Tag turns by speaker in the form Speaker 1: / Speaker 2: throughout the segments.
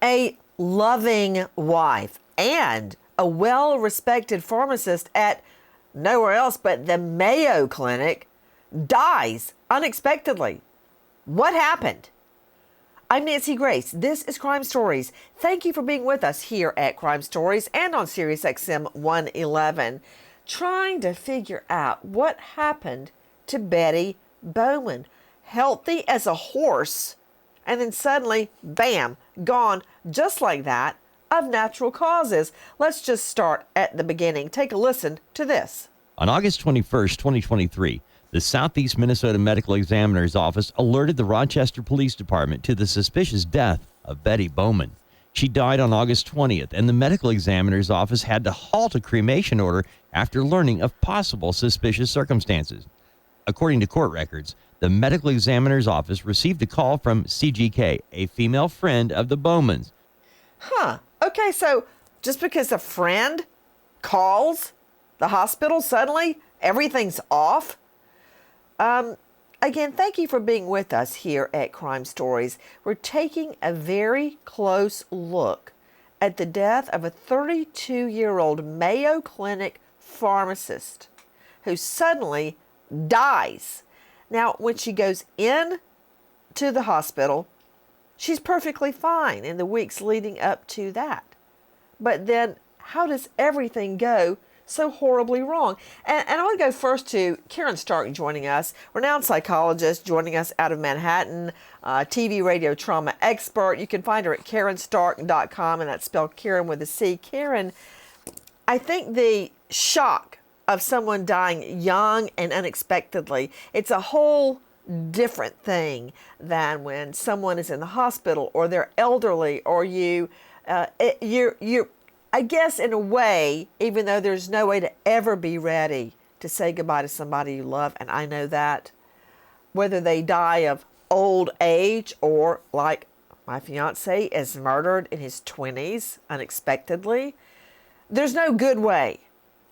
Speaker 1: A loving wife and a well-respected pharmacist at nowhere else but the Mayo Clinic dies unexpectedly. What happened? I'm Nancy Grace. This is Crime Stories. Thank you for being with us here at Crime Stories and on Sirius XM 111, trying to figure out what happened to Betty Bowman. Healthy as a horse, and then suddenly, bam, gone just like that, of natural causes. Let's just start at the beginning. Take a listen to this.
Speaker 2: On August 21st, 2023, the Southeast Minnesota Medical Examiner's Office alerted the Rochester Police Department to the suspicious death of Betty Bowman. She died on August 20th, and the Medical Examiner's Office had to halt a cremation order after learning of possible suspicious circumstances. According to court records, the Medical Examiner's Office received a call from CGK, a female friend of the Bowmans.
Speaker 1: Okay, so just because a friend calls the hospital, suddenly everything's off? Again, thank you for being with us here at Crime Stories. We're taking a very close look at the death of a 32-year-old Mayo Clinic pharmacist who suddenly dies. Now, when she goes in to the hospital, she's perfectly fine in the weeks leading up to that. But then, how does everything go so horribly wrong? And I want to go first to Karen Stark joining us, renowned psychologist joining us out of Manhattan, TV radio trauma expert. You can find her at KarenStark.com, and that's spelled Karen with a C. Karen, I think the shock of someone dying young and unexpectedly, it's a whole different thing than when someone is in the hospital or they're elderly or you're I guess in a way, even though there's no way to ever be ready to say goodbye to somebody you love, and I know that, whether they die of old age or like my fiance is murdered in his 20s unexpectedly, there's no good way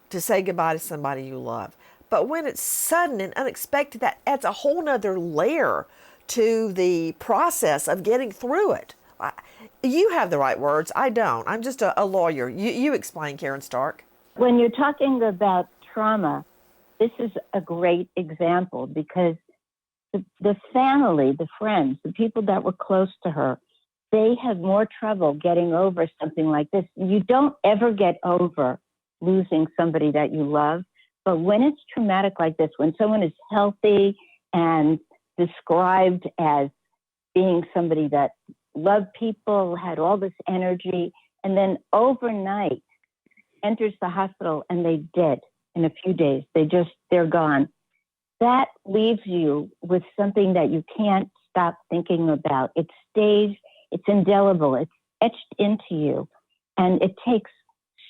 Speaker 1: to say goodbye to somebody you love. But when it's sudden and unexpected, that adds a whole nother layer to the process of getting through it. You have the right words. I don't. I'm just a lawyer. You explain, Karen Stark.
Speaker 3: When you're talking about trauma, this is a great example because the family, the friends, the people that were close to her, they had more trouble getting over something like this. You don't ever get over losing somebody that you love. But when it's traumatic like this, when someone is healthy and described as being somebody that loved people, had all this energy, and then overnight enters the hospital and they dead in a few days, they're gone. That leaves you with something that you can't stop thinking about. It stays, it's indelible, it's etched into you. And it takes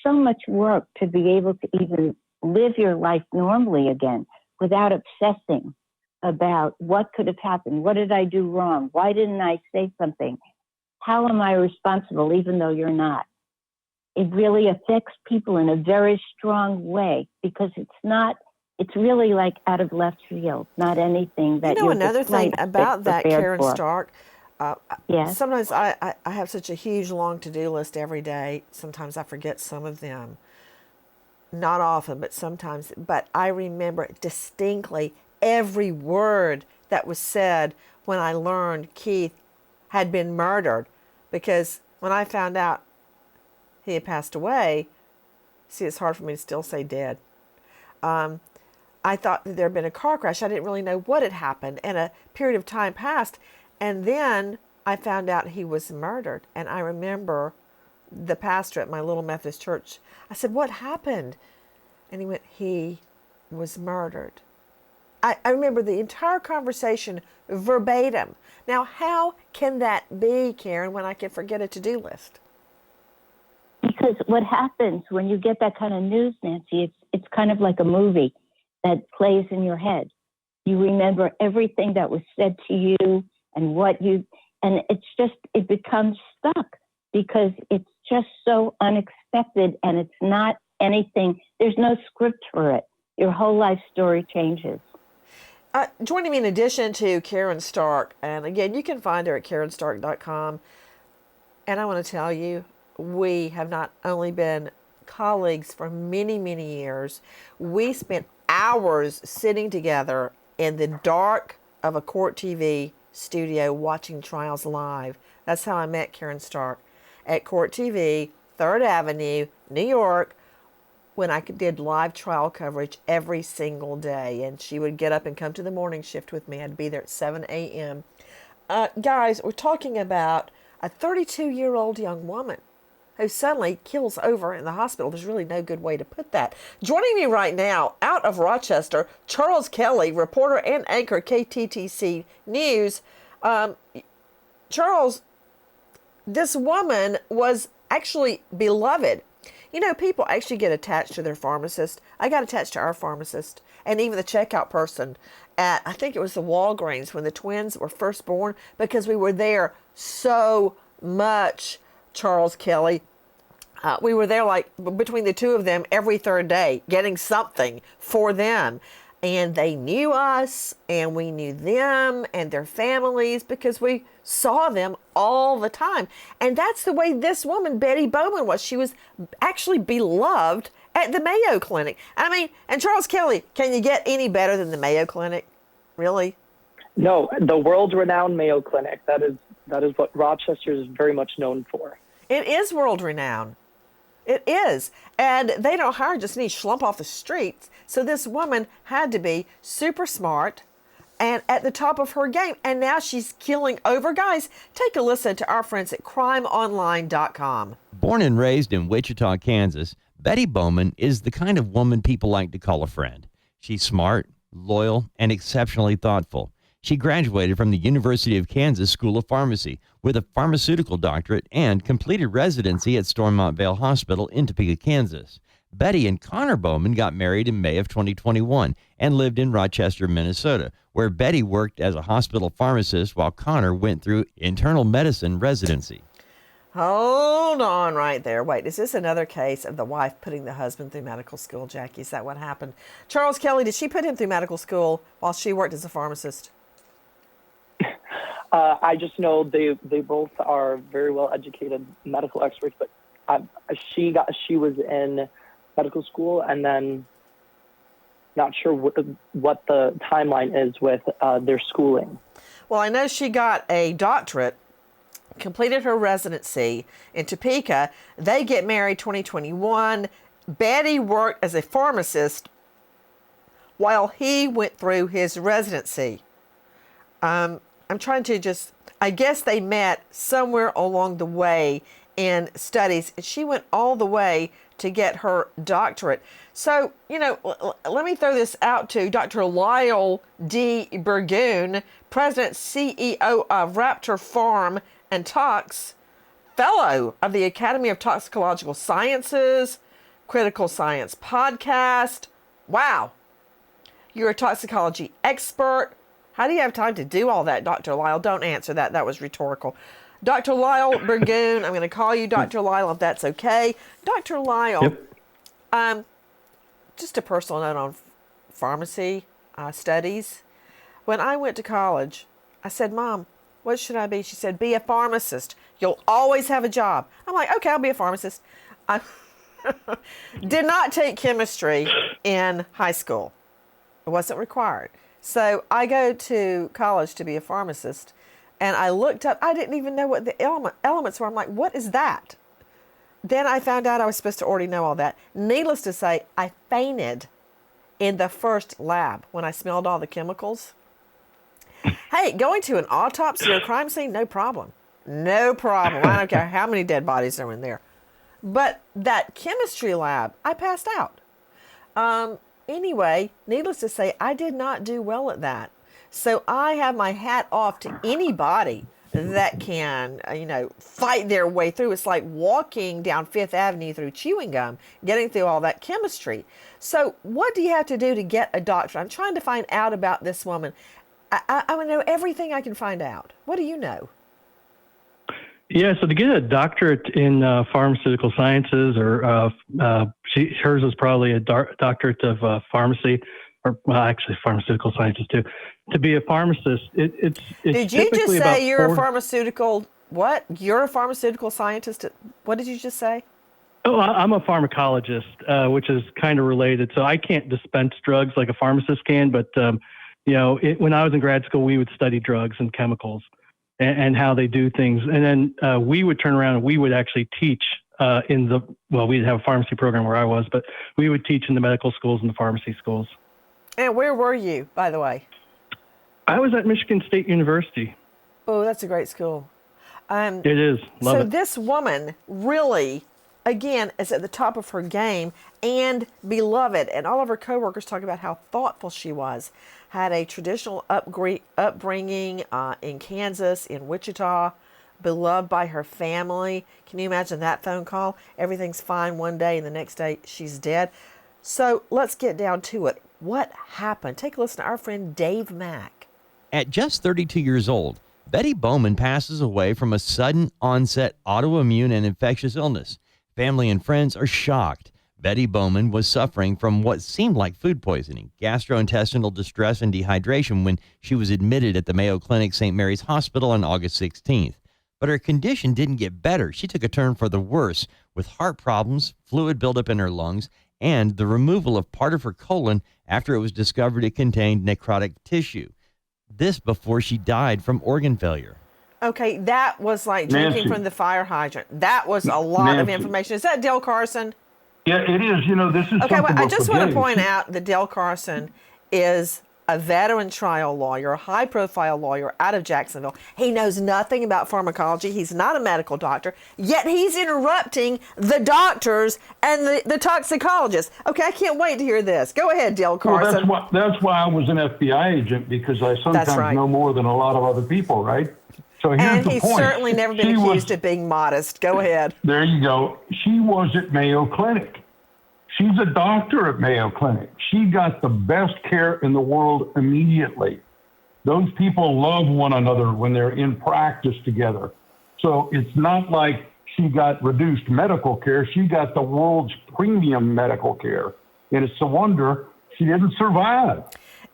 Speaker 3: so much work to be able to even live your life normally again without obsessing about what could have happened. What did I do wrong? Why didn't I say something? How am I responsible even though you're not? It really affects people in a very strong way because it's really like out of left field, not anything that you're
Speaker 1: another thing about that, Karen
Speaker 3: for.
Speaker 1: Stark,
Speaker 3: Yes.
Speaker 1: Sometimes I have such a huge long to-do list every day. Sometimes I forget some of them. Not often, but sometimes. But I remember distinctly every word that was said when I learned Keith had been murdered. Because when I found out he had passed away, see, it's hard for me to still say dead. I thought that there had been a car crash. I didn't really know what had happened. And a period of time passed. And then I found out he was murdered. And I remember the pastor at my little Methodist church. I said, "What happened?" And he went, "He was murdered." I remember the entire conversation verbatim. Now, how can that be, Karen, when I can forget a to-do list?
Speaker 3: Because what happens when you get that kind of news, Nancy, it's kind of like a movie that plays in your head. You remember everything that was said to you and it becomes stuck because it's just so unexpected and it's not anything, there's no script for it. Your whole life story changes.
Speaker 1: Joining me in addition to Karen Stark, and again, you can find her at KarenStark.com. And I want to tell you, we have not only been colleagues for many, many years, we spent hours sitting together in the dark of a court TV studio watching trials live. That's how I met Karen Stark at Court TV, 3rd Avenue, New York, when I did live trial coverage every single day. And she would get up and come to the morning shift with me. I'd be there at 7 a.m. Guys, we're talking about a 32-year-old young woman who suddenly kills over in the hospital. There's really no good way to put that. Joining me right now, out of Rochester, Charles Kelly, reporter and anchor, KTTC News. Charles, this woman was actually beloved. You know, people actually get attached to their pharmacist. I got attached to our pharmacist and even the checkout person at, I think it was the Walgreens when the twins were first born, because we were there so much, Charles Kelly. We were there like between the two of them every third day, getting something for them. And they knew us, and we knew them and their families because we saw them all the time. And that's the way this woman, Betty Bowman, was. She was actually beloved at the Mayo Clinic. I mean, and Charles Kelly, can you get any better than the Mayo Clinic? Really?
Speaker 4: No, the world-renowned Mayo Clinic. That is what Rochester is very much known for.
Speaker 1: It is world-renowned. It is. And they don't hire just any schlump off the streets. So this woman had to be super smart and at the top of her game. And now she's killing over. Guys, take a listen to our friends at crimeonline.com.
Speaker 2: Born and raised in Wichita, Kansas, Betty Bowman is the kind of woman people like to call a friend. She's smart, loyal, and exceptionally thoughtful. She graduated from the University of Kansas School of Pharmacy with a pharmaceutical doctorate and completed residency at Stormont Vale Hospital in Topeka, Kansas. Betty and Connor Bowman got married in May of 2021 and lived in Rochester, Minnesota, where Betty worked as a hospital pharmacist while Connor went through internal medicine residency.
Speaker 1: Hold on right there. Wait, is this another case of the wife putting the husband through medical school, Jackie? Is that what happened? Charles Kelly, did she put him through medical school while she worked as a pharmacist?
Speaker 4: I just know they both are very well educated medical experts, but she was in medical school, and then not sure what the timeline is with their schooling.
Speaker 1: Well, I know she got a doctorate, completed her residency in Topeka. They get married 2021. Betty worked as a pharmacist while he went through his residency. I'm trying to just, I guess they met somewhere along the way in studies. She went all the way to get her doctorate. So, you know, let me throw this out to Dr. Lyle D. Burgoon, President, CEO of Raptor Farm and Tox, Fellow of the Academy of Toxicological Sciences, Critical Science Podcast. Wow. You're a toxicology expert. How do you have time to do all that, Dr. Lyle? Don't answer that. That was rhetorical. Dr. Lyle Burgoon, I'm going to call you Dr. Lyle if that's okay. Dr. Lyle, yep. Just a personal note on pharmacy studies. When I went to college, I said, Mom, what should I be? She said, be a pharmacist. You'll always have a job. I'm like, okay, I'll be a pharmacist. I did not take chemistry in high school. It wasn't required. So I go to college to be a pharmacist, and I looked up, I didn't even know what the elements were. I'm like, what is that? Then I found out I was supposed to already know all that. Needless to say, I fainted in the first lab when I smelled all the chemicals. Hey, going to an autopsy or a crime scene, no problem. No problem. I don't care how many dead bodies are in there. But that chemistry lab, I passed out. Anyway, needless to say, I did not do well at that. So I have my hat off to anybody that can, fight their way through. It's like walking down Fifth Avenue through chewing gum, getting through all that chemistry. So what do you have to do to get a doctorate? I'm trying to find out about this woman. I want to know everything I can find out. What do you know?
Speaker 5: Yeah, so to get a doctorate in pharmaceutical sciences, or hers is probably a doctorate of pharmacy, or actually pharmaceutical sciences too. To be a pharmacist, it's
Speaker 1: Did you just say you're a pharmaceutical What? You're a pharmaceutical scientist? What did you just say?
Speaker 5: Oh, I'm a pharmacologist, which is kind of related. So I can't dispense drugs like a pharmacist can, but when I was in grad school, we would study drugs and chemicals and how they do things, and then we would turn around and we would actually teach we'd have a pharmacy program where I was, but we would teach in the medical schools and the pharmacy schools.
Speaker 1: And where were you, by the way?
Speaker 5: I was at Michigan State University.
Speaker 1: Oh, that's a great school.
Speaker 5: It is. Love it.
Speaker 1: This woman really, again, is at the top of her game and beloved. And all of her coworkers talk about how thoughtful she was. Had a traditional upbringing in Kansas, in Wichita, beloved by her family. Can you imagine that phone call? Everything's fine one day and the next day she's dead. So let's get down to it. What happened? Take a listen to our friend Dave Mack.
Speaker 2: At just 32 years old, Betty Bowman passes away from a sudden onset autoimmune and infectious illness. Family and friends are shocked. Betty Bowman was suffering from what seemed like food poisoning, gastrointestinal distress, and dehydration when she was admitted at the Mayo Clinic St. Mary's Hospital on August 16th. But her condition didn't get better. She took a turn for the worse, with heart problems, fluid buildup in her lungs, and the removal of part of her colon after it was discovered it contained necrotic tissue. This before she died from organ failure.
Speaker 1: Okay, that was like drinking from the fire hydrant. That was a lot of information. Is that Dale Carson?
Speaker 6: Yeah, it is. This is
Speaker 1: okay.
Speaker 6: Well,
Speaker 1: I just want to point out that Dale Carson is a veteran trial lawyer, a high-profile lawyer out of Jacksonville. He knows nothing about pharmacology. He's not a medical doctor, yet he's interrupting the doctors and the toxicologists. Okay, I can't wait to hear this. Go ahead, Dale Carson.
Speaker 6: Well, that's why I was an FBI agent, because I sometimes know more than a lot of other people, right? So here's the point.
Speaker 1: Certainly never been accused of being modest. Go ahead.
Speaker 6: There you go. She was at Mayo Clinic. She's a doctor at Mayo Clinic. She got the best care in the world immediately. Those people love one another when they're in practice together. So it's not like she got reduced medical care. She got the world's premium medical care. And it's a wonder she didn't survive.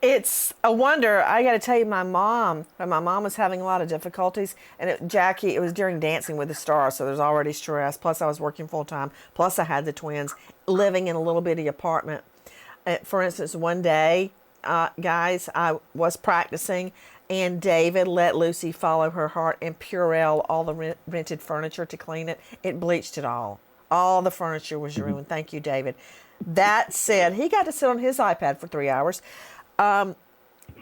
Speaker 1: It's a wonder. I got to tell you, my mom was having a lot of difficulties, and it was during Dancing with the Stars, so there's already stress. Plus, I was working full time. Plus, I had the twins, living in a little bitty apartment. For instance, one day, guys, I was practicing, and David let Lucy follow her heart and Purell all the rented furniture to clean it. It bleached it all. All the furniture was ruined. Thank you, David. That said, he got to sit on his iPad for 3 hours. And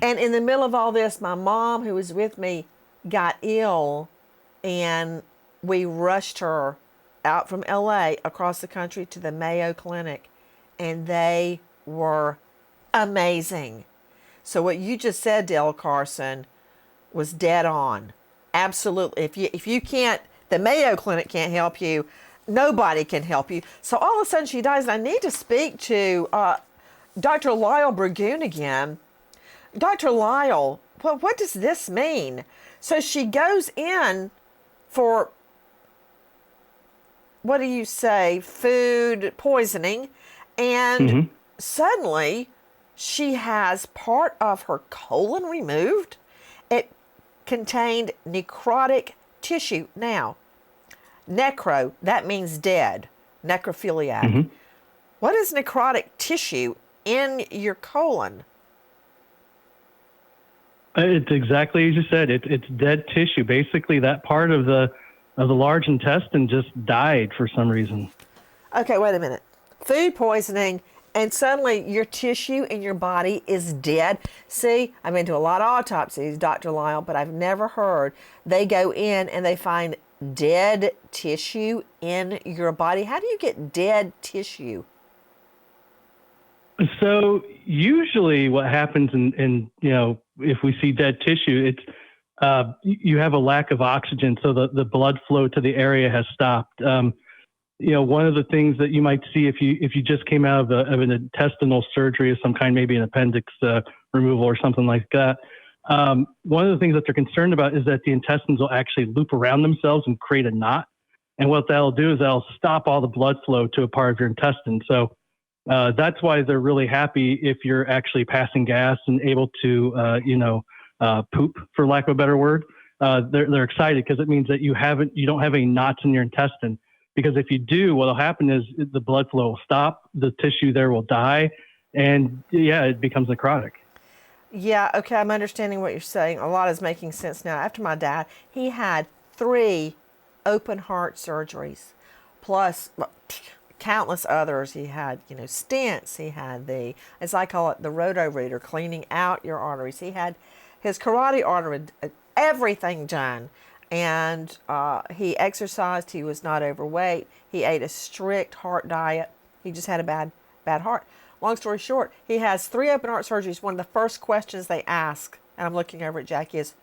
Speaker 1: in the middle of all this, my mom, who was with me, got ill, and we rushed her out from LA across the country to the Mayo Clinic, and they were amazing. So what you just said, Dale Carson, was dead on. Absolutely. If you can't, the Mayo Clinic can't help you, nobody can help you. So all of a sudden she dies, and I need to speak to Dr. Lyle Burgoon again. Dr. Lyle, what does this mean? So she goes in for, what do you say, food poisoning, and suddenly she has part of her colon removed. It contained necrotic tissue. Now, necro, that means dead, necrophiliac. What is necrotic tissue in your colon?
Speaker 5: It's exactly as you said. It's dead tissue. Basically, that part of the large intestine just died for some reason.
Speaker 1: Okay, wait a minute. Food poisoning, and suddenly your tissue in your body is dead. See, I've been to a lot of autopsies, Dr. Lyle, but I've never heard they go in and they find dead tissue in your body. How do you get dead tissue?
Speaker 5: So usually what happens in if we see dead tissue, it's you have a lack of oxygen, so the blood flow to the area has stopped. One of the things that you might see if you just came out of an intestinal surgery of some kind, maybe an appendix removal or something like that, one of the things that they're concerned about is that the intestines will actually loop around themselves and create a knot. And what that'll do is that'll stop all the blood flow to a part of your intestine. So that's why they're really happy if you're actually passing gas and able to, poop, for lack of a better word. they're excited because it means that you don't have any knots in your intestine. Because if you do, what will happen is the blood flow will stop, the tissue there will die, and it becomes necrotic.
Speaker 1: Yeah, okay, I'm understanding what you're saying. A lot is making sense now. After my dad, he had 3 open heart surgeries, plus countless others. He had, stents. He had as I call it, the roto reader, cleaning out your arteries. He had his carotid artery, everything done. And he exercised. He was not overweight. He ate a strict heart diet. He just had a bad heart. Long story short, he has 3 open heart surgeries. One of the first questions they ask, and I'm looking over at Jackie, is,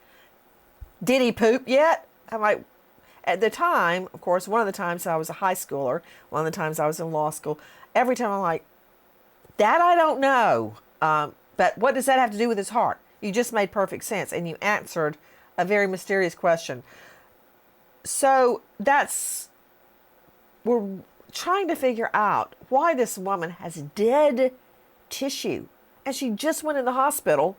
Speaker 1: did he poop yet? I'm like, at the time, of course, one of the times I was a high schooler, one of the times I was in law school, every time I'm like, that I don't know. But what does that have to do with his heart? You just made perfect sense, and you answered a very mysterious question. So we're trying to figure out why this woman has dead tissue, and she just went in the hospital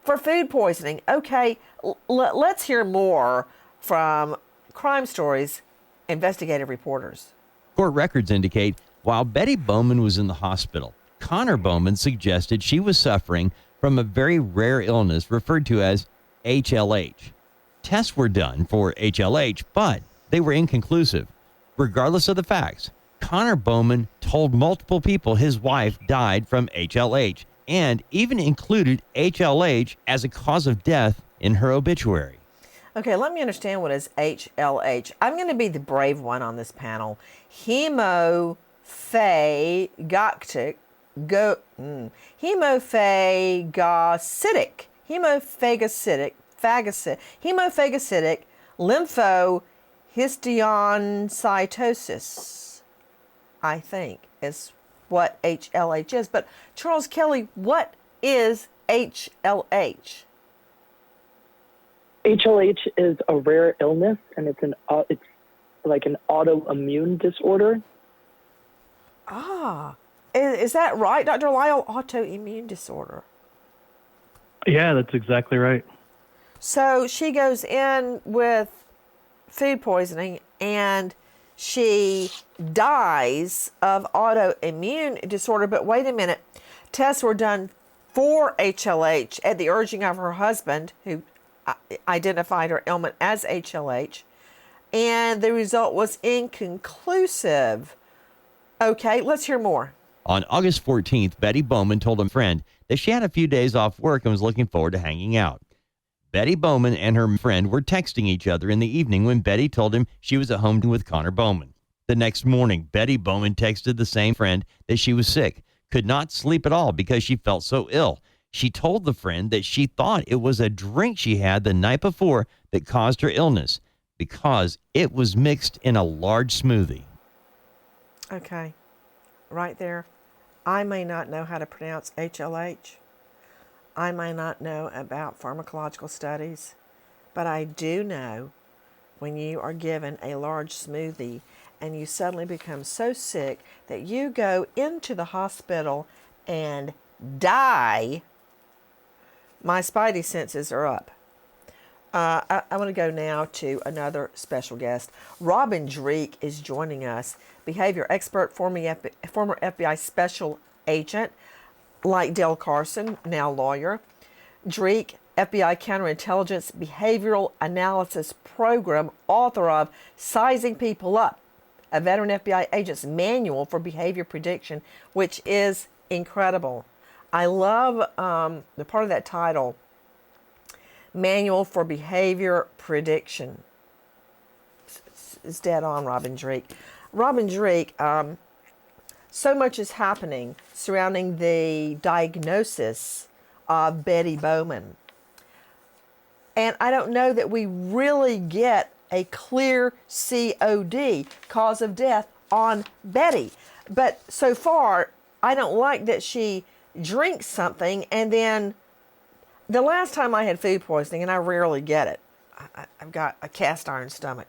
Speaker 1: for food poisoning. Okay, let's hear more from Crime Stories investigative reporters.
Speaker 2: Court records indicate while Betty Bowman was in the hospital, Connor Bowman suggested she was suffering from a very rare illness referred to as HLH. Tests were done for HLH, but they were inconclusive. Regardless of the facts, Connor Bowman told multiple people his wife died from HLH and even included HLH as a cause of death in her obituary.
Speaker 1: Okay, let me understand what is HLH. I'm going to be the brave one on this panel. Hemophagocytic lymphohistiocytosis, I think, is what HLH is. But Charles Kelly, what is HLH?
Speaker 4: HLH is a rare illness, and it's like an autoimmune disorder.
Speaker 1: Ah, is that right, Dr. Lyle? Autoimmune disorder.
Speaker 5: Yeah, that's exactly right.
Speaker 1: So she goes in with food poisoning and she dies of autoimmune disorder. But wait a minute. Tests were done for HLH at the urging of her husband, who identified her ailment as HLH, and the result was inconclusive. Okay, let's hear more.
Speaker 2: On August 14th, Betty Bowman told a friend that she had a few days off work and was looking forward to hanging out. Betty Bowman and her friend were texting each other in the evening when Betty told him she was at home with Connor Bowman. The next morning, Betty Bowman texted the same friend that she was sick, could not sleep at all because she felt so ill. She told the friend that she thought it was a drink she had the night before that caused her illness because it was mixed in a large smoothie.
Speaker 1: Okay, right there. I may not know how to pronounce HLH. I may not know about pharmacological studies, but I do know when you are given a large smoothie and you suddenly become so sick that you go into the hospital and die, my spidey senses are up. I want to go now to another special guest. Robin Dreek is joining us, behavior expert, former FBI special agent, like Dale Carson, now lawyer. Dreek, FBI Counterintelligence Behavioral Analysis Program, author of Sizing People Up, a veteran FBI agent's manual for behavior prediction, which is incredible. I love the part of that title, Manual for Behavior Prediction. It's dead on, Robin Dreek. Robin Dreek, so much is happening surrounding the diagnosis of Betty Bowman. And I don't know that we really get a clear COD, cause of death, on Betty. But so far, I don't like that she drinks something and then the last time I had food poisoning, and I rarely get it, I've got a cast iron stomach.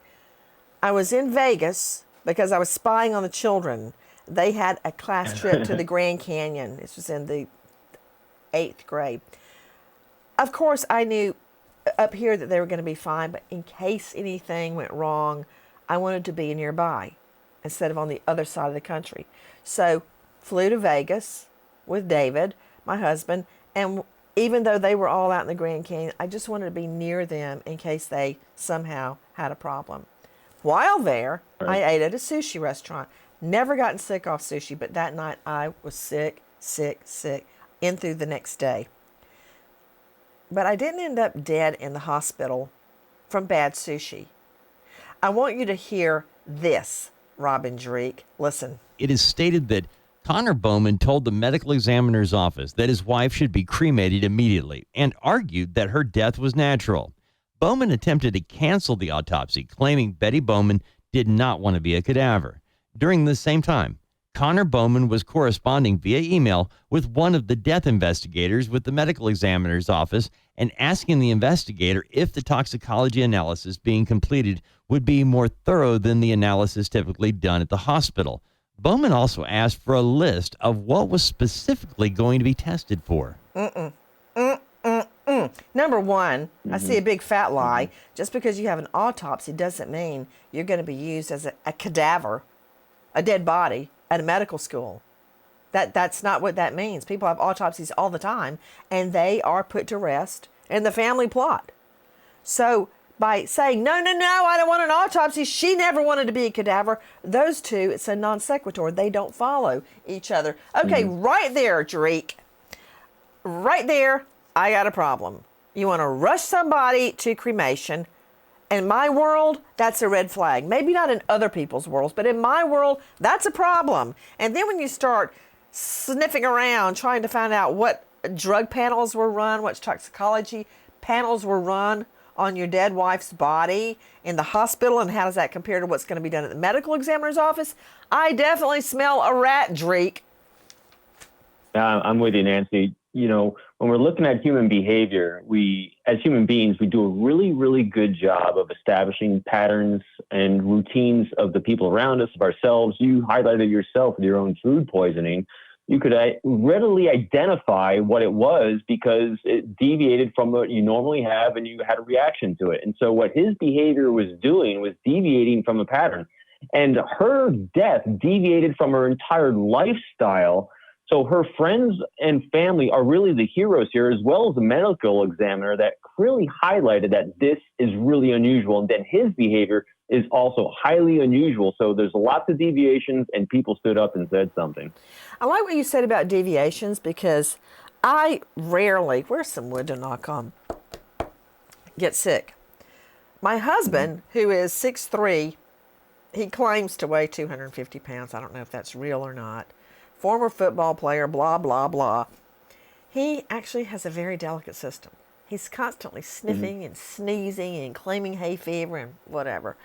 Speaker 1: I was in Vegas because I was spying on the children. They had a class trip to the Grand Canyon. This was in the 8th grade. Of course, I knew up here that they were going to be fine, but in case anything went wrong, I wanted to be nearby instead of on the other side of the country. So flew to Vegas with David, my husband, and even though they were all out in the Grand Canyon, I just wanted to be near them in case they somehow had a problem. While there, I ate at a sushi restaurant. Never gotten sick off sushi, but that night I was sick, in through the next day. But I didn't end up dead in the hospital from bad sushi. I want you to hear this, Robin Dreek. Listen.
Speaker 2: It is stated that Connor Bowman told the medical examiner's office that his wife should be cremated immediately and argued that her death was natural. Bowman attempted to cancel the autopsy, claiming Betty Bowman did not want to be a cadaver. During this same time, Connor Bowman was corresponding via email with one of the death investigators with the medical examiner's office and asking the investigator if the toxicology analysis being completed would be more thorough than the analysis typically done at the hospital. Bowman also asked for a list of what was specifically going to be tested for.
Speaker 1: Number one, I see a big fat lie. Just because you have an autopsy doesn't mean you're going to be used as a cadaver, a dead body at a medical school. That's not what that means. People have autopsies all the time, and they are put to rest in the family plot. So by saying, no, I don't want an autopsy, she never wanted to be a cadaver, those two, it's a non sequitur. They don't follow each other. Okay, right there, Dreek. Right there, I got a problem. You want to rush somebody to cremation. In my world, that's a red flag. Maybe not in other people's worlds, but in my world, that's a problem. And then when you start sniffing around, trying to find out what drug panels were run, what toxicology panels were run on your dead wife's body in the hospital, and how does that compare to what's going to be done at the medical examiner's office, I definitely smell a rat, Dreek.
Speaker 7: I'm with you, Nancy. You know, when we're looking at human behavior, we, as human beings, we do a really, really good job of establishing patterns and routines of the people around us, of ourselves. You highlighted yourself with your own food poisoning. You could readily identify what it was because it deviated from what you normally have and you had a reaction to it. And so what his behavior was doing was deviating from a pattern. And her death deviated from her entire lifestyle. So her friends and family are really the heroes here, as well as the medical examiner that really highlighted that this is really unusual. And then his behavior is also highly unusual. So there's lots of deviations, and people stood up and said something.
Speaker 1: I like what you said about deviations because I rarely, where's some wood to knock on, get sick. My husband, who is 6'3", he claims to weigh 250 pounds. I don't know if that's real or not. Former football player, blah, blah, blah. He actually has a very delicate system. He's constantly sniffing and sneezing and claiming hay fever and whatever.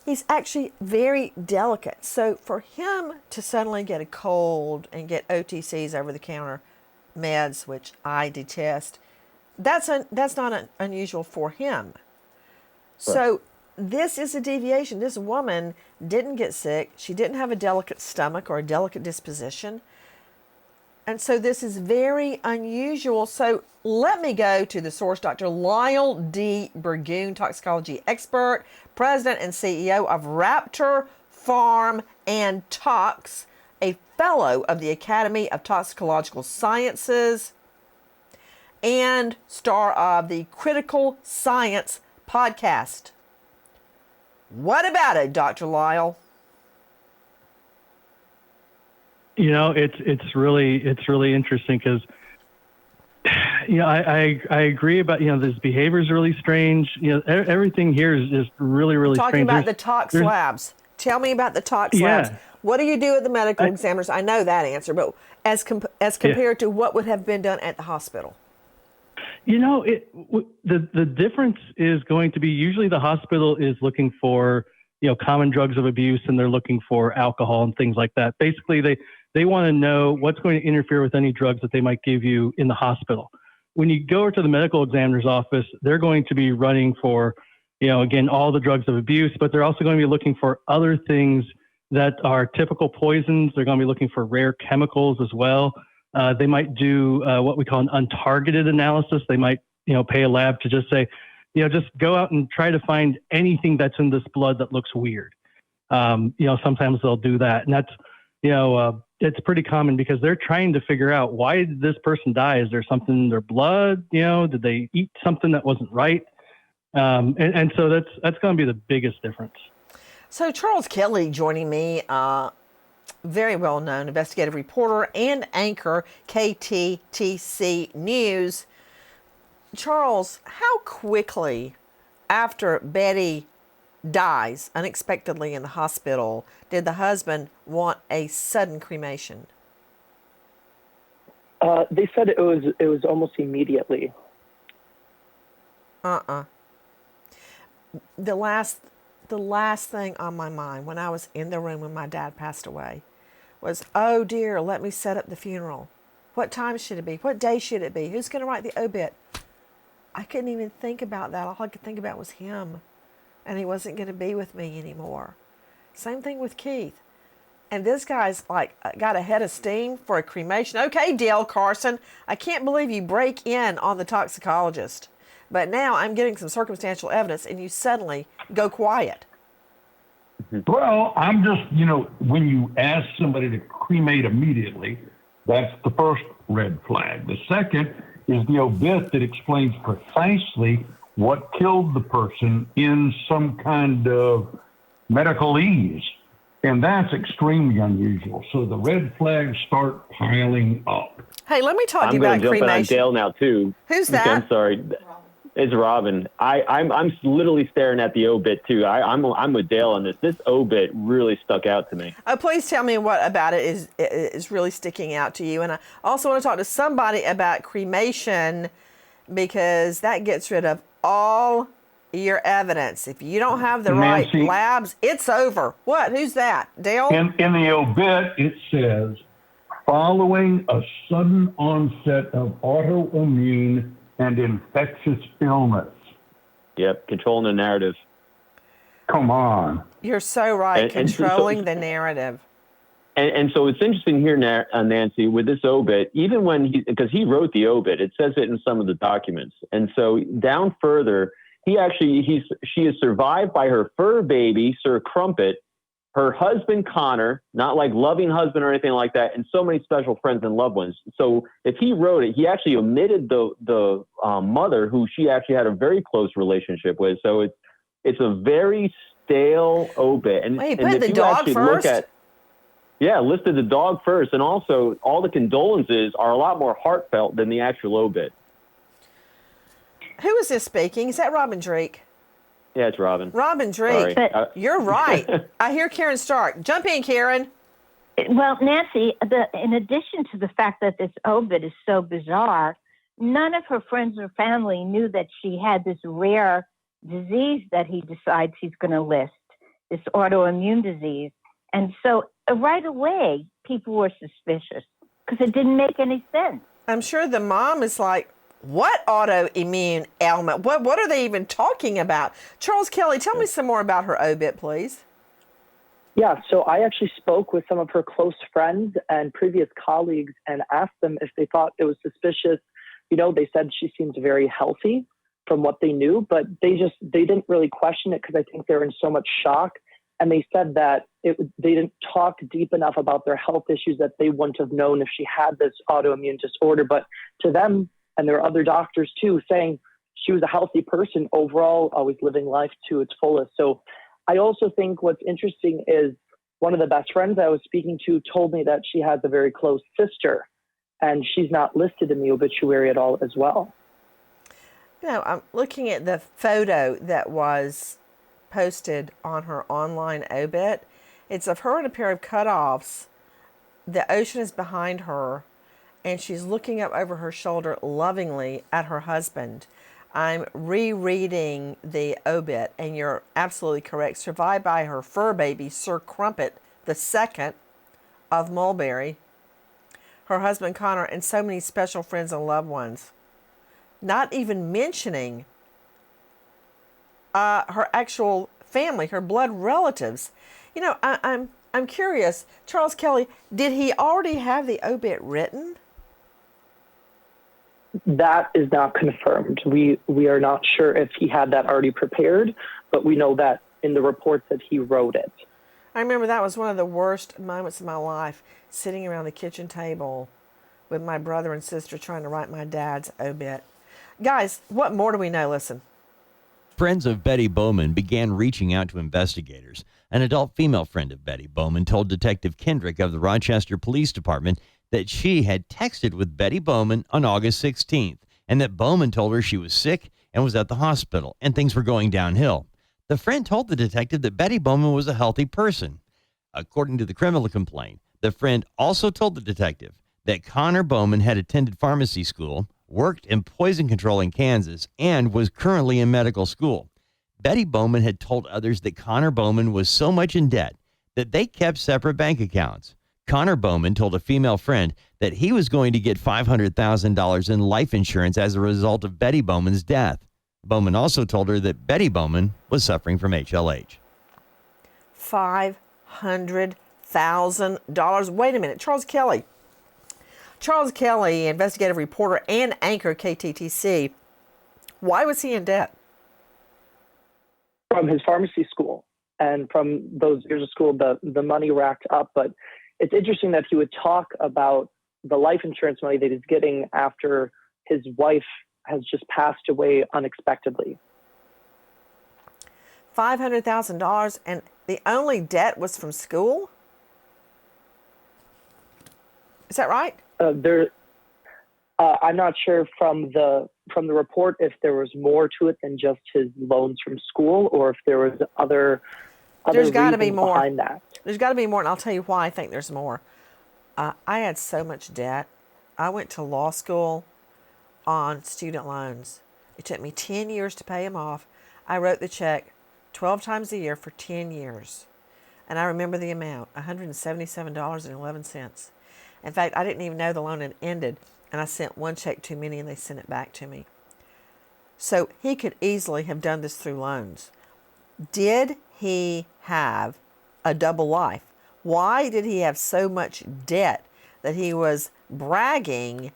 Speaker 1: He's actually very delicate. So for him to suddenly get a cold and get OTCs, over-the-counter meds, which I detest, that's not unusual for him. Right. So this is a deviation. This woman didn't get sick. She didn't have a delicate stomach or a delicate disposition. And so this is very unusual. So let me go to the source, Dr. Lyle D. Burgoon, toxicology expert, president and CEO of Raptor Farm and Tox, a fellow of the Academy of Toxicological Sciences, and star of the Critical Science podcast. What about it, Dr. Lyle?
Speaker 5: You know, it's really interesting because, you know, I agree about, you know, this behavior is really strange. You know, everything here is just really strange.
Speaker 1: Talking about the tox labs. Tell me about the tox labs. What do you do at the medical examiners? I know that answer, but as compared to what would have been done at the hospital.
Speaker 5: You know, the difference is going to be usually the hospital is looking for, you know, common drugs of abuse, and they're looking for alcohol and things like that. Basically, they want to know what's going to interfere with any drugs that they might give you in the hospital. When you go to the medical examiner's office, they're going to be running for, you know, again, all the drugs of abuse, but they're also going to be looking for other things that are typical poisons. They're going to be looking for rare chemicals as well. They might do what we call an untargeted analysis. They might pay a lab to just say, just go out and try to find anything that's in this blood that looks weird. Sometimes they'll do that. And that's, it's pretty common because they're trying to figure out, why did this person die? Is there something in their blood? Did they eat something that wasn't right? And so that's going to be the biggest difference.
Speaker 1: So Charles Kelly joining me, very well-known investigative reporter and anchor, KTTC News. Charles, how quickly after Betty dies unexpectedly in the hospital did the husband want a sudden cremation?
Speaker 4: They said it was almost immediately.
Speaker 1: The last thing on my mind when I was in the room when my dad passed away was, oh dear, let me set up the funeral. What time should it be? What day should it be? Who's going to write the obit? I couldn't even think about that. All I could think about was him. And he wasn't going to be with me anymore. Same thing with Keith. And this guy's like got a head of steam for a cremation. Okay, Dale Carson, I can't believe you break in on the toxicologist. But now I'm getting some circumstantial evidence and you suddenly go quiet.
Speaker 6: Well, I'm just, when you ask somebody to cremate immediately, that's the first red flag. The second is the obit that explains precisely what killed the person in some kind of medical ease. And that's extremely unusual. So the red flags start piling up.
Speaker 1: Hey, let me talk to you about cremation.
Speaker 7: I'm going to jump in on Dale now, too.
Speaker 1: Who's that?
Speaker 7: I'm sorry. It's Robin. I'm literally staring at the obit, too. I'm with Dale on this. This obit really stuck out to me.
Speaker 1: Oh, please tell me what about it is really sticking out to you. And I also want to talk to somebody about cremation because that gets rid of all your evidence. If you don't have the right labs, it's over. What? Who's that? Dale?
Speaker 6: In the obit, it says, following a sudden onset of autoimmune and infectious illness.
Speaker 7: Yep, controlling the narrative.
Speaker 6: Come on.
Speaker 1: You're so right, controlling the narrative.
Speaker 7: And so it's interesting here, Nancy, with this obit, even when because he wrote the obit, it says it in some of the documents. And so down further, she is survived by her fur baby, Sir Crumpet, her husband, Connor, not like loving husband or anything like that, and so many special friends and loved ones. So if he wrote it, he actually omitted the mother, who she actually had a very close relationship with. So it's a very stale obit. And,
Speaker 1: wait,
Speaker 7: and
Speaker 1: put the dog first?
Speaker 7: Listed the dog first. And also all the condolences are a lot more heartfelt than the actual obit.
Speaker 1: Who is this speaking? Is that Robin Drake?
Speaker 7: Yeah, it's Robin.
Speaker 1: Robin Drake. You're right. I hear Karen Stark. Jump in, Karen.
Speaker 3: Well, Nancy, in addition to the fact that this obit is so bizarre, none of her friends or family knew that she had this rare disease that he decides he's going to list, this autoimmune disease. And so right away, people were suspicious because it didn't make any sense.
Speaker 1: I'm sure the mom is like, what autoimmune ailment? What are they even talking about? Charles Kelly, tell me some more about her obit, please.
Speaker 4: Yeah, so I actually spoke with some of her close friends and previous colleagues and asked them if they thought it was suspicious. They said she seems very healthy from what they knew, but they didn't really question it because I think they're in so much shock. And they said that they didn't talk deep enough about their health issues that they wouldn't have known if she had this autoimmune disorder. But to them, and there are other doctors too, saying she was a healthy person overall, always living life to its fullest. So I also think what's interesting is one of the best friends I was speaking to told me that she has a very close sister, and she's not listed in the obituary at all as well.
Speaker 1: I'm looking at the photo that was posted on her online obit. It's of her in a pair of cutoffs. The ocean is behind her, and she's looking up over her shoulder lovingly at her husband. I'm rereading the obit, and you're absolutely correct. Survived by her fur baby, Sir Crumpet II of Mulberry, her husband Connor, and so many special friends and loved ones. Not even mentioning her actual family, her blood relatives. I'm curious, Charles Kelly, did he already have the obit written?
Speaker 4: That is not confirmed. We are not sure if he had that already prepared, but we know that in the report that he wrote it.
Speaker 1: I remember that was one of the worst moments of my life, sitting around the kitchen table with my brother and sister trying to write my dad's obit. Guys, what more do we know? Listen.
Speaker 2: Friends of Betty Bowman began reaching out to investigators. An adult female friend of Betty Bowman told Detective Kendrick of the Rochester Police Department that she had texted with Betty Bowman on August 16th and that Bowman told her she was sick and was at the hospital and things were going downhill. The friend told the detective that Betty Bowman was a healthy person. According to the criminal complaint, the friend also told the detective that Connor Bowman had attended pharmacy school, worked in poison control in Kansas, and was currently in medical school. Betty Bowman had told others that Connor Bowman was so much in debt that they kept separate bank accounts. Connor Bowman told a female friend that he was going to get $500,000 in life insurance as a result of Betty Bowman's death. Bowman also told her that Betty Bowman was suffering from HLH.
Speaker 1: $500,000. Wait a minute. Charles Kelly, investigative reporter and anchor KTTC. Why was he in debt?
Speaker 4: From his pharmacy school and from those years of school, the money racked up. But it's interesting that he would talk about the life insurance money that he's getting after his wife has just passed away unexpectedly.
Speaker 1: $500,000, and the only debt was from school? Is that right?
Speaker 4: I'm not sure from the report if there was more to it than just his loans from school, or if there was other
Speaker 1: There's got to be
Speaker 4: reasons
Speaker 1: more
Speaker 4: behind that.
Speaker 1: There's got to be more, and I'll tell you why I think there's more. I had so much debt. I went to law school on student loans. It took me 10 years to pay them off. I wrote the check 12 times a year for 10 years. And I remember the amount, $177.11. In fact, I didn't even know the loan had ended, and I sent one check too many, and they sent it back to me. So he could easily have done this through loans. Did he have a double life? Why did he have so much debt that he was bragging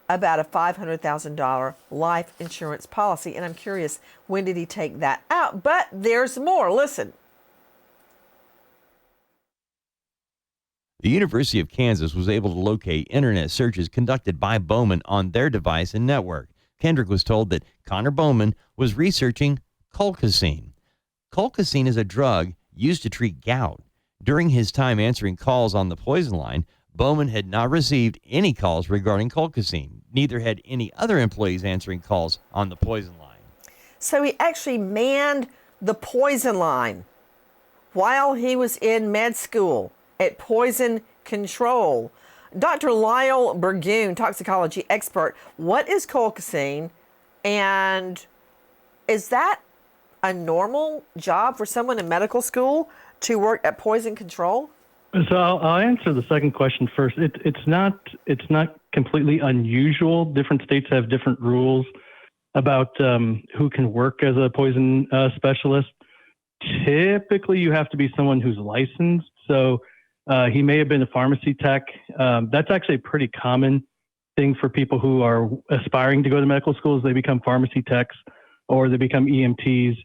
Speaker 1: about a $500,000 life insurance policy? And I'm curious, when did he take that out? But there's more. Listen.
Speaker 2: The University of Kansas was able to locate internet searches conducted by Bowman on their device and network. Kendrick was told that Connor Bowman was researching colchicine. Colchicine is a drug used to treat gout. During his time answering calls on the poison line, Bowman had not received any calls regarding colchicine. Neither had any other employees answering calls on the poison line.
Speaker 1: So he actually manned the poison line while he was in med school at poison control. Dr. Lyle Burgoon, toxicology expert, what is colchicine, and is that a normal job for someone in medical school to work at poison control?
Speaker 5: So I'll answer the second question first. It's not completely unusual. Different states have different rules about who can work as a poison specialist. Typically, you have to be someone who's licensed. So he may have been a pharmacy tech. That's actually a pretty common thing for people who are aspiring to go to medical schools. They become pharmacy techs or they become EMTs.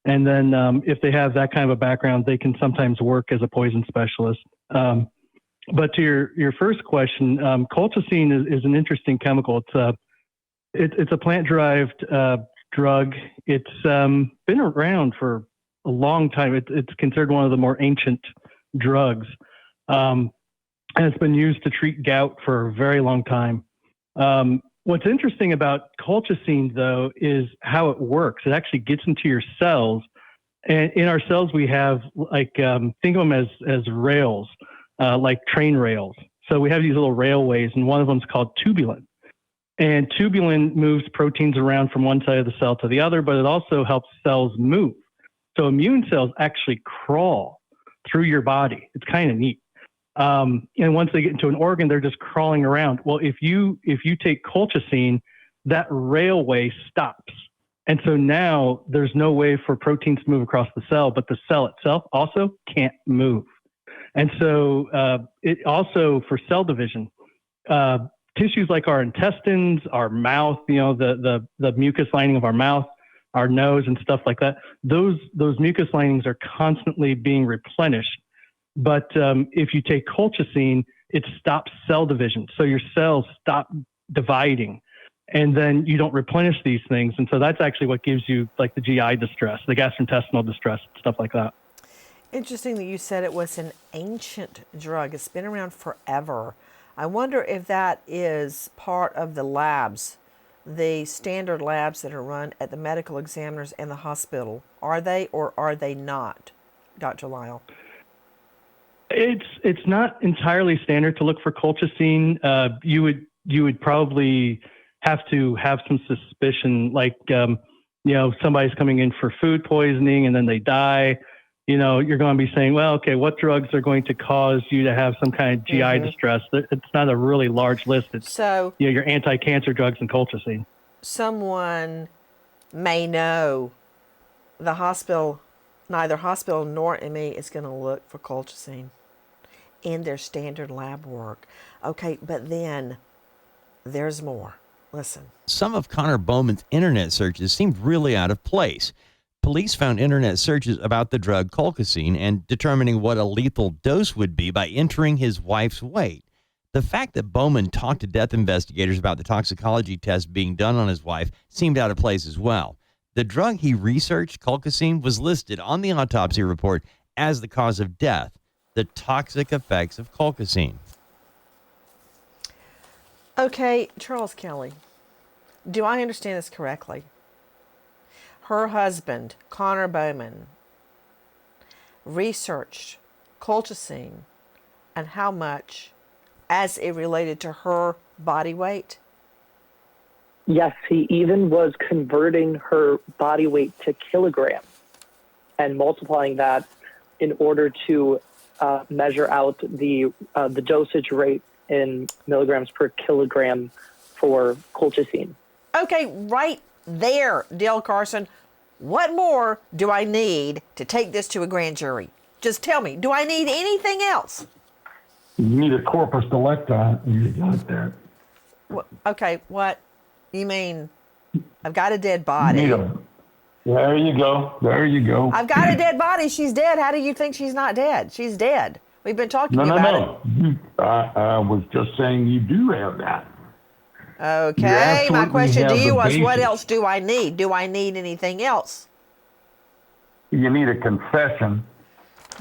Speaker 5: And then if they have that kind of a background, they can sometimes work as a poison specialist. But to your first question, colchicine is an interesting chemical. It's a plant-derived drug. It's been around for a long time. It's considered one of the more ancient drugs. And it's been used to treat gout for a very long time. What's interesting about colchicine, though, is how it works. It actually gets into your cells. And in our cells, we have, think of them as rails, like train rails. So we have these little railways, and one of them is called tubulin. And tubulin moves proteins around from one side of the cell to the other, but it also helps cells move. So immune cells actually crawl through your body. It's kind of neat. And once they get into an organ, they're just crawling around. Well, if you take colchicine, that railway stops. And so now there's no way for proteins to move across the cell, but the cell itself also can't move. And so it also, for cell division, tissues like our intestines, our mouth, the mucus lining of our mouth, our nose and stuff like that, those mucus linings are constantly being replenished. But if you take colchicine, it stops cell division. So your cells stop dividing, and then you don't replenish these things. And so that's actually what gives you like the GI distress, the gastrointestinal distress, stuff like that.
Speaker 1: Interesting that you said it was an ancient drug. It's been around forever. I wonder if that is part of the labs, the standard labs that are run at the medical examiners and the hospital. Are they or are they not, Dr. Lyle?
Speaker 5: It's not entirely standard to look for colchicine. You would probably have to have some suspicion, like somebody's coming in for food poisoning and then they die. You're going to be saying, well, okay, what drugs are going to cause you to have some kind of GI distress? It's not a really large list. It's your anti-cancer drugs and colchicine.
Speaker 1: Someone may know the hospital, neither hospital nor ME is going to look for colchicine in their standard lab work. Okay, but then there's more. Listen.
Speaker 2: Some of Connor Bowman's internet searches seemed really out of place. Police found internet searches about the drug colchicine and determining what a lethal dose would be by entering his wife's weight. The fact that Bowman talked to death investigators about the toxicology test being done on his wife seemed out of place as well. The drug he researched, colchicine, was listed on the autopsy report as the cause of death, the toxic effects of colchicine.
Speaker 1: Okay, Charles Kelly, do I understand this correctly? Her husband, Connor Bowman, researched colchicine and how much as it related to her body weight?
Speaker 4: Yes, he even was converting her body weight to kilograms and multiplying that in order to measure out the dosage rate in milligrams per kilogram for colchicine.
Speaker 1: Okay, right there, Dale Carson. What more do I need to take this to a grand jury? Just tell me, do I need anything else?
Speaker 6: You need a corpus delicti, and you got that.
Speaker 1: Okay, what? You mean I've got a dead body?
Speaker 6: There you go. There you go.
Speaker 1: I've got a dead body. She's dead. How do you think she's not dead? She's dead. We've been talking about it.
Speaker 6: I was just saying you do have that.
Speaker 1: Okay, my question to you was, what else do I need? Do I need anything else?
Speaker 6: You need a confession.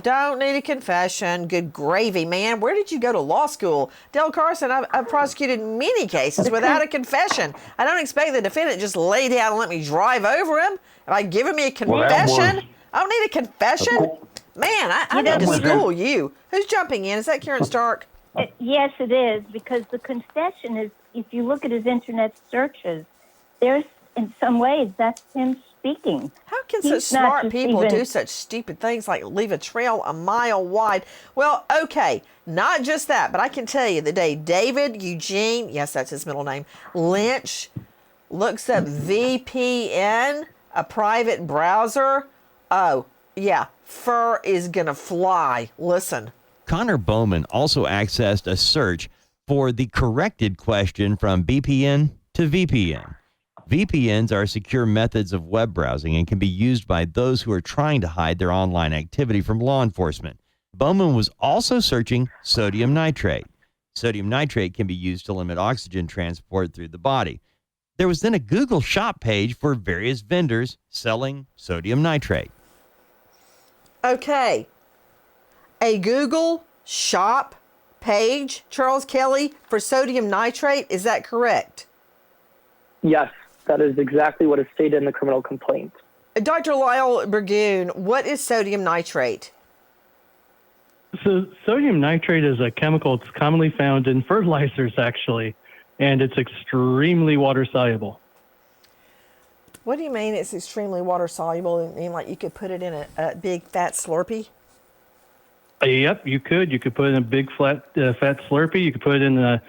Speaker 1: Don't need a confession. Good gravy, man. Where did you go to law school? Dale Carson, I've prosecuted many cases without a confession. I don't expect the defendant to just lay down and let me drive over him. Am I giving me a confession? I don't need a confession. Man, I need to school you. Who's jumping in? Is that Karen Stark?
Speaker 3: Yes, it is, because the confession is, if you look at his internet searches, there's, in some ways, that's him speaking.
Speaker 1: How can such smart people do such stupid things like leave a trail a mile wide? Well, okay, not just that, but I can tell you the day David Eugene, yes, that's his middle name, Lynch, looks up VPN, a private browser, oh, yeah, fur is going to fly. Listen.
Speaker 2: Connor Bowman also accessed a search for the corrected question from BPN to VPN. VPNs are secure methods of web browsing and can be used by those who are trying to hide their online activity from law enforcement. Bowman was also searching sodium nitrate. Sodium nitrate can be used to limit oxygen transport through the body. There was then a Google shop page for various vendors selling sodium nitrate.
Speaker 1: Okay. A Google shop page, Charles Kelly, for sodium nitrate. Is that correct?
Speaker 4: Yes, that is exactly what is stated in the criminal complaint.
Speaker 1: Dr. Lyle Burgoon, what is sodium nitrate?
Speaker 5: So sodium nitrate is a chemical that's commonly found in fertilizers, actually, and it's extremely water soluble.
Speaker 1: What do you mean it's extremely water soluble? You mean like you could put it in a big fat Slurpee?
Speaker 5: Yep, you could. You could put it in a big fat Slurpee. You could put it in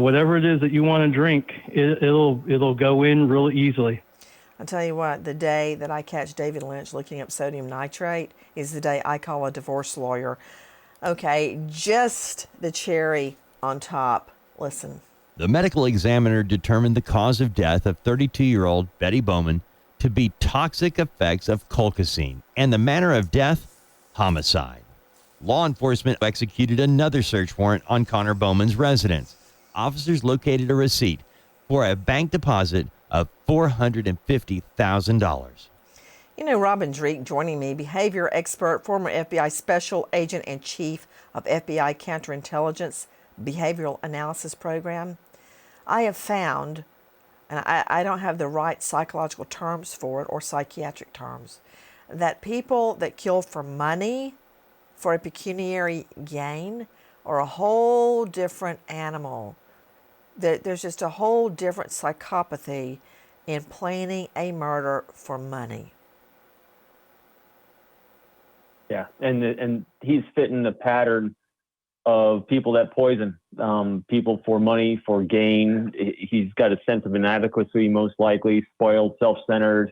Speaker 5: whatever it is that you want to drink. It'll go in really easily.
Speaker 1: I'll tell you what, the day that I catch David Lynch looking up sodium nitrate is the day I call a divorce lawyer. Okay, just the cherry on top Listen.
Speaker 2: The medical examiner determined the cause of death of 32-year-old Betty Bowman to be toxic effects of colchicine, and the manner of death, homicide. Law enforcement executed another search warrant on Connor Bowman's residence. Officers located a receipt for a bank deposit of $450,000.
Speaker 1: You know, Robin Dreek joining me, behavior expert, former FBI special agent and chief of FBI counterintelligence behavioral analysis program. I have found, and I don't have the right psychological terms for it or psychiatric terms, that people that kill for money, for a pecuniary gain, are a whole different animal. There's just a whole different psychopathy in planning a murder for money.
Speaker 7: Yeah, and he's fitting the pattern of people that poison people for money, for gain. He's got a sense of inadequacy, most likely, spoiled, self-centered.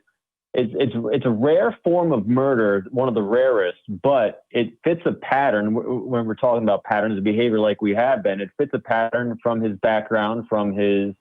Speaker 7: It's a rare form of murder, one of the rarest, but it fits a pattern. When we're talking about patterns of behavior like we have been, it fits a pattern from his background, from his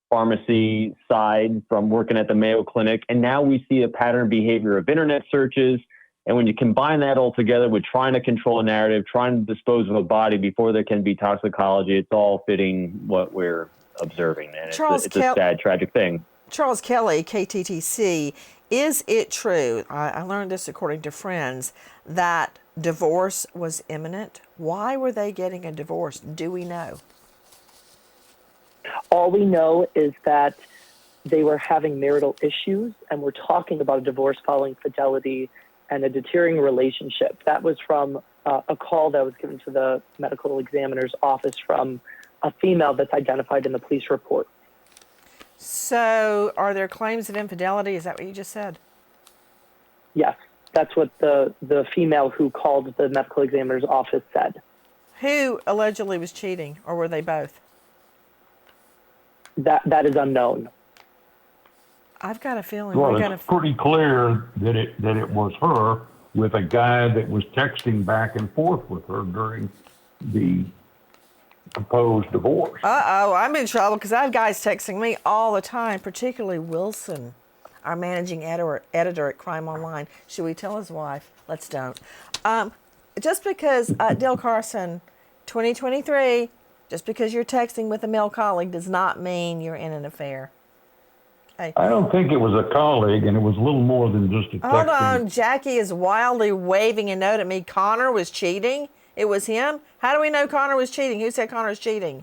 Speaker 7: pharmacy side, from working at the Mayo Clinic. And now we see a pattern of behavior of internet searches. And when you combine that all together with trying to control a narrative, trying to dispose of a body before there can be toxicology, it's all fitting what we're observing. And it's a sad, tragic thing.
Speaker 1: Charles Kelly, KTTC, is it true, I learned this according to friends, that divorce was imminent? Why were they getting a divorce? Do we know?
Speaker 4: All we know is that they were having marital issues, and we're talking about a divorce following fidelity and a deteriorating relationship. That was from a call that was given to the medical examiner's office from a female that's identified in the police report.
Speaker 1: So are there claims of infidelity? Is that what you just said?
Speaker 4: Yes, that's what the female who called the medical examiner's office said.
Speaker 1: Who allegedly was cheating, or were they both?
Speaker 4: That is unknown.
Speaker 1: I've got a feeling
Speaker 6: Well,
Speaker 1: we're going
Speaker 6: it's pretty clear that it was her with a guy that was texting back and forth with her during the proposed divorce.
Speaker 1: Uh-oh, I'm in trouble because I have guys texting me all the time, particularly Wilson, our managing editor at Crime Online. Should we tell his wife? Let's don't. Just because, Dale Carson, 2023, just because you're texting with a male colleague does not mean you're in an affair. Okay.
Speaker 6: I don't think it was a colleague, and it was a little more than just a texting.
Speaker 1: Hold on, Jackie is wildly waving a note at me. Connor was cheating? It was him? How do we know Connor was cheating? Who said Connor was cheating?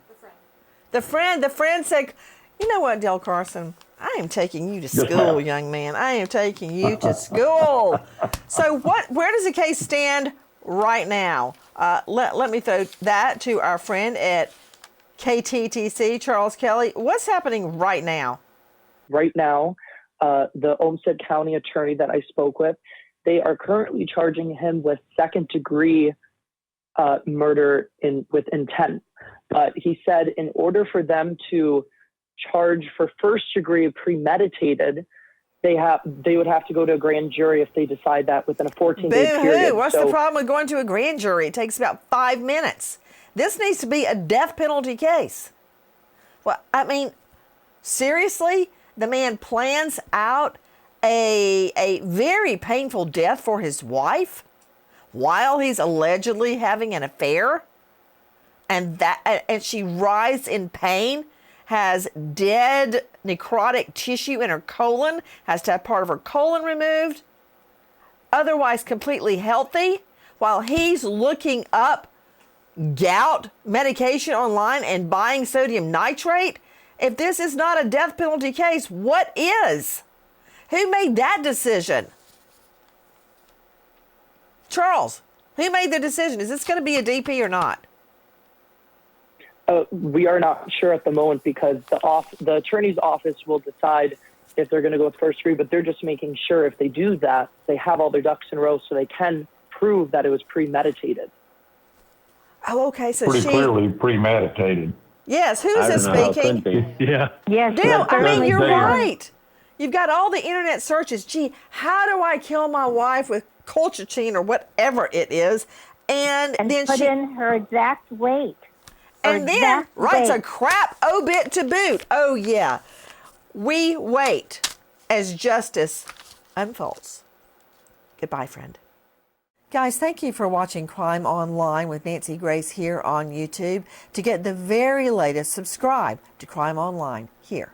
Speaker 1: The friend. The friend said, you know what, Del Carson? I am taking you to school, young man. I am taking you to school. So where does the case stand right now? Let me throw that to our friend at KTTC, Charles Kelly. What's happening right now?
Speaker 4: Right now, the Olmsted County attorney that I spoke with, they are currently charging him with second-degree murder with intent. But he said in order for them to charge for first-degree premeditated, they would have to go to a grand jury if they decide that within a 14-day period.
Speaker 1: What's the problem with going to a grand jury? It takes about 5 minutes. This needs to be a death penalty case. Well, I mean, seriously? The man plans out a very painful death for his wife while he's allegedly having an affair, and she writhes in pain, has dead necrotic tissue in her colon, has to have part of her colon removed, otherwise completely healthy, while he's looking up gout medication online and buying sodium nitrate. If this is not a death penalty case, what is? Who made that decision? Charles, who made the decision? Is this going to be a DP or not?
Speaker 4: We are not sure at the moment because the attorney's office will decide if they're going to go with first degree, but they're just making sure if they do that, they have all their ducks in a row so they can prove that it was premeditated.
Speaker 1: Oh, okay. So
Speaker 6: pretty clearly premeditated.
Speaker 1: Yes, who is this speaking?
Speaker 5: Yeah.
Speaker 3: Yes,
Speaker 1: Dale, I mean, you're
Speaker 6: there.
Speaker 1: right. You've got all the internet searches. Gee, how do I kill my wife with colchicine or whatever it is? And then
Speaker 3: put in her exact weight.
Speaker 1: And then writes a crap obit to boot. Oh, yeah. We wait as justice unfolds. Goodbye, friend. Guys, thank you for watching Crime Online with Nancy Grace here on YouTube. To get the very latest, subscribe to Crime Online here